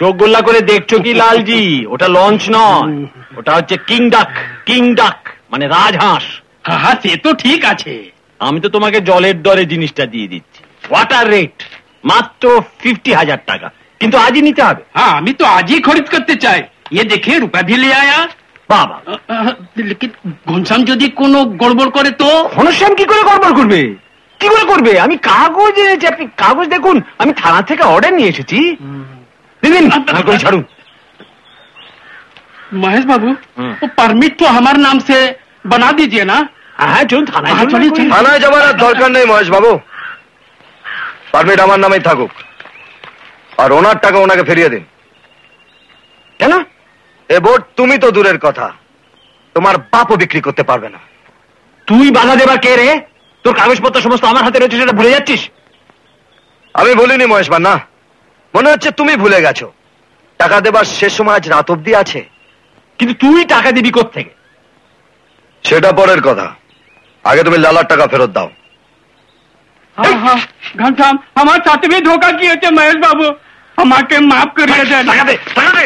চোখ গোল্লা করে দেখছো কি লালজি? ওটা লঞ্চ নয়, ওটা হচ্ছে কিং ডাক। কিং ডাক মানে রাজহাঁস। হ্যাঁ সে তো ঠিক আছে। আমি তো তোমাকে জলের দরে জিনিসটা দিয়ে দিচ্ছি। ওয়াটার রেট মাত্র 50,000 টাকা, কিন্তু আজই নিতে হবে। हाँ আমি তো আজই খরিদ করতে চাই। ये देखिए रुपया भी ले आया। বাবা, लेकिन ঘনশ্যাম যদি কোনো গড়বড় করে তো? ঘনশ্যাম কি করে গড়বড় করবে? কি করে করবে? আমি কাগজ এনেছি, আপনি কাগজ দেখুন। আমি থানা থেকে অর্ডার নিয়ে এসেছি। দিন ছাড়ুন। महेश बाबू वो परमिट तो हमारे नाम से बना दीजिए ना। হ্যাঁ চলুন থানায়। থানায় যাবার আর দরকার নেই মহেশ বাবু, পারমিট আমার নামেই থাকুক, আর ওনার টাকা ওনাকে ফিরিয়ে দিন। কেন? এ বোর্ড তুমি তো দূরের কথা, তোমার বাপও বিক্রি করতে পারবে না। তুই বাধা দেবার কে রে? তোর কাগজপত্র সমস্ত আমার হাতে রয়েছে, সেটা ভুলে যাচ্ছিস? আমি বলিনি মহেশ না, মনে হচ্ছে তুমি ভুলে গেছো। টাকা দেবার শেষ সময় আজ রাত অব্দি আছে। কিন্তু তুই টাকা দিবি কোত্থেকে? সেটা পরের কথা, আগে তুমি লালার টাকা ফেরত দাও। हाँ हाँ घनश्याम हमारे साथ भी धोखा किए थे महेश बाबू, हमारे माफ करिए। টাকা দে, টাকা দে।